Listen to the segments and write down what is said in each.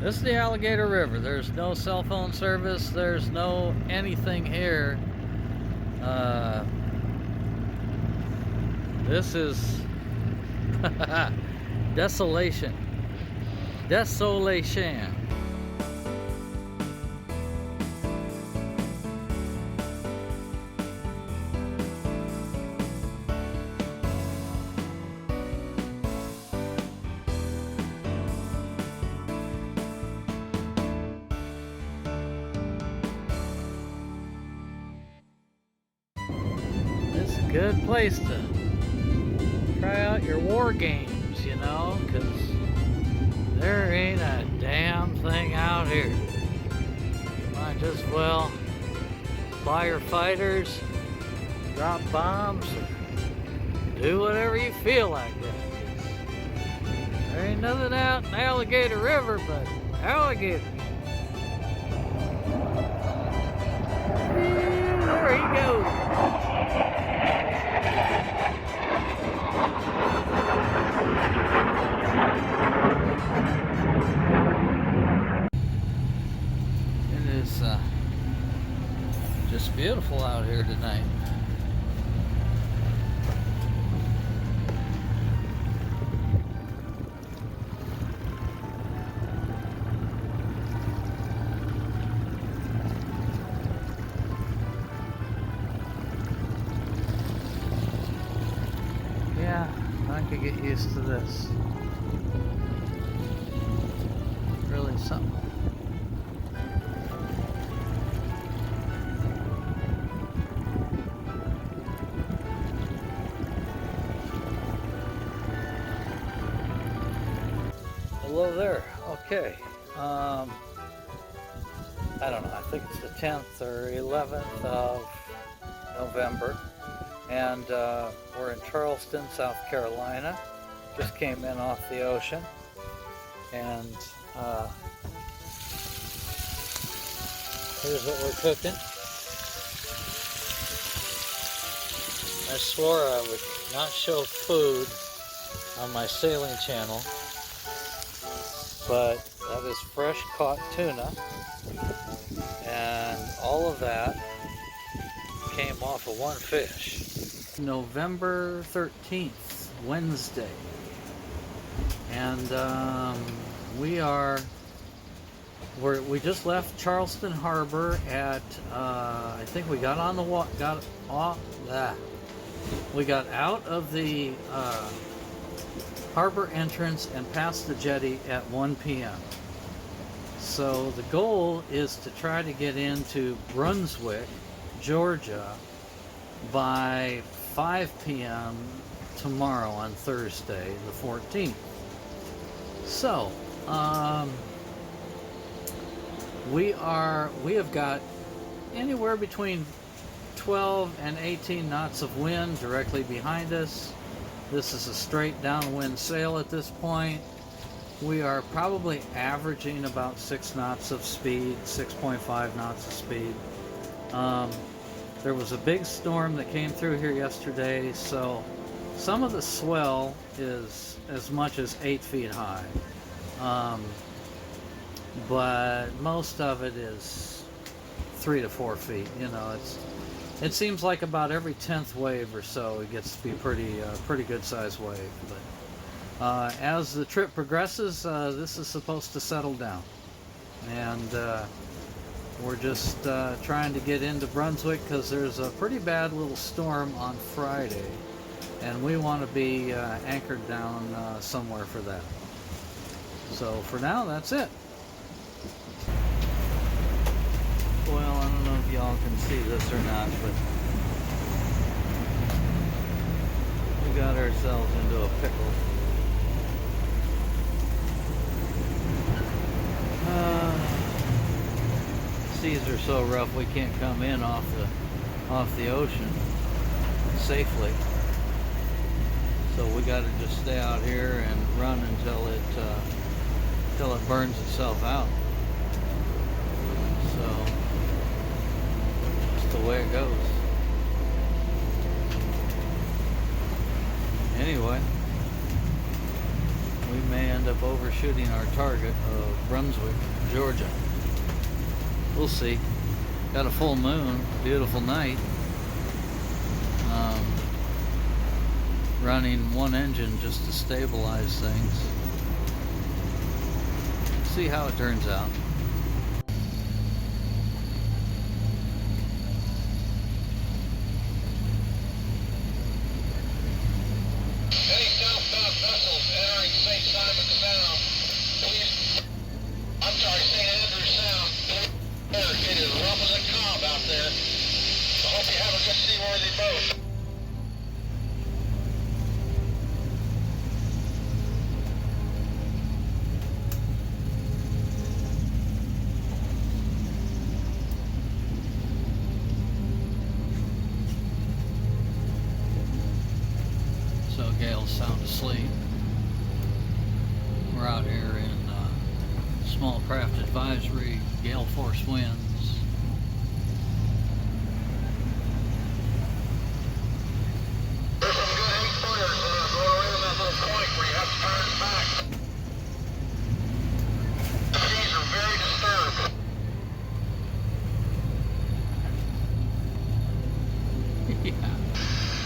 This is the Alligator River. There's no cell phone service. There's no anything here. This is desolation. Desolation. It's a good place to try out your war games, you know, because there ain't a damn thing out here. Might just well buy your fighters, drop bombs, or do whatever you feel like that. There ain't nothing out in Alligator River but alligators. There he goes. It is just beautiful out here tonight. Yeah, I could get used to this. Really something. Hello there. Okay. I don't know. I think it's the 10th or 11th of November. And we're in Charleston, South Carolina. Just came in off the ocean. And here's what we're cooking. I swore I would not show food on my sailing channel, but that is fresh caught tuna, and all of that came off of one fish. November 13th, Wednesday, and we just left Charleston Harbor at I think we got on the we got out of the harbor entrance and past the jetty at 1 p.m. So the goal is to try to get into Brunswick, Georgia by 5 p.m. tomorrow on Thursday, the 14th. So, we have got anywhere between 12 and 18 knots of wind directly behind us. This is a straight downwind sail at this point. We are probably averaging about 6 knots of speed, 6.5 knots of speed. There was a big storm that came through here yesterday, so some of the swell is as much as 8 feet high. But most of it is 3 to 4 feet. You know, it seems like about every 10th wave or so it gets to be pretty good sized wave. But as the trip progresses, this is supposed to settle down, and we're just trying to get into Brunswick because there's a pretty bad little storm on Friday, and we want to be anchored down somewhere for that. So for now, that's it. Well, I don't know if y'all can see this or not, but we got ourselves into a pickle. Seas are so rough we can't come in off the ocean safely. So we got to just stay out here and run until it burns itself out. So that's the way it goes. Anyway, we may end up overshooting our target of Brunswick, Georgia. We'll see. Got a full moon, beautiful night. Running one engine just to stabilize things. See how it turns out. Any southbound vessels entering St. Simon Sound, please. I'm sorry, St. Andrews Sound. It is rough as a cob out there. I hope you have a good seaworthy boat. So Gale's sound asleep. We're out here in small craft advisory, Gale Force Winds. There's some good 8-footers going around that little point where you have to turn back. The seas are very disturbed. Yeah,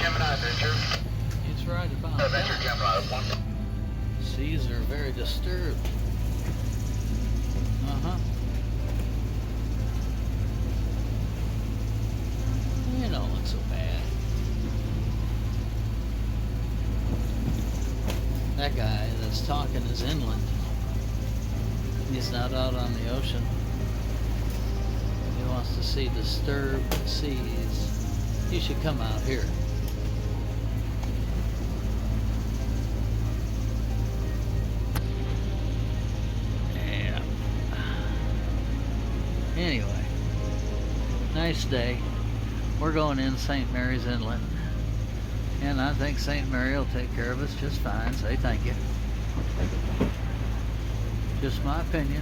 Gemini Venture. he's right about Venture that. Gemini 1. Seas are very disturbed. You don't look so bad. That guy that's talking is inland. He's not out on the ocean. He wants to see disturbed seas. You should come out here. Yeah. Anyway, nice day. We're going in St. Mary's Inlet, and I think St. Mary will take care of us just fine. Say thank you. Just my opinion.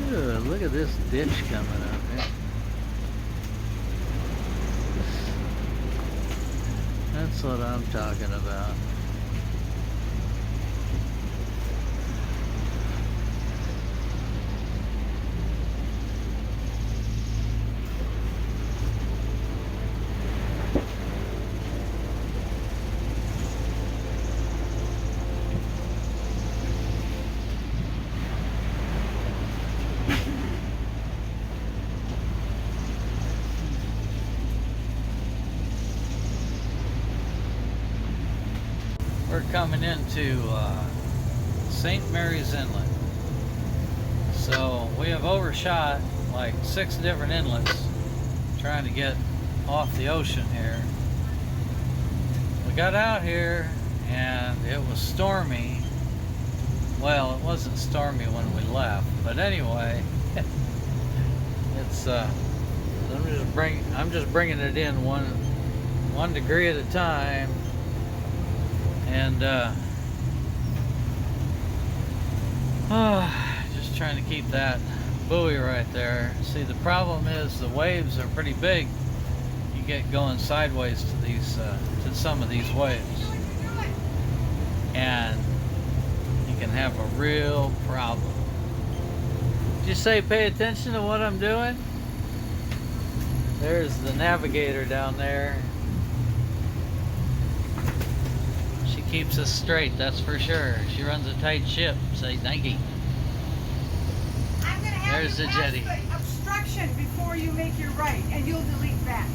Ew, look at this ditch coming up here. That's what I'm talking about. We're coming into St. Mary's Inlet. So we have overshot like 6 different inlets trying to get off the ocean here. We got out here and it was stormy. Well, it wasn't stormy when we left, but anyway, it's I'm just bringing it in one degree at a time. And just trying to keep that buoy right there. See, the problem is the waves are pretty big. You get going sideways to these to some of these waves, and you can have a real problem. Did you say pay attention to what I'm doing? There's the navigator down there. Keeps us straight, that's for sure. She runs a tight ship. Say thank you. I'm gonna have There's you the pass jetty. the obstruction before you make your right, and you'll delete that.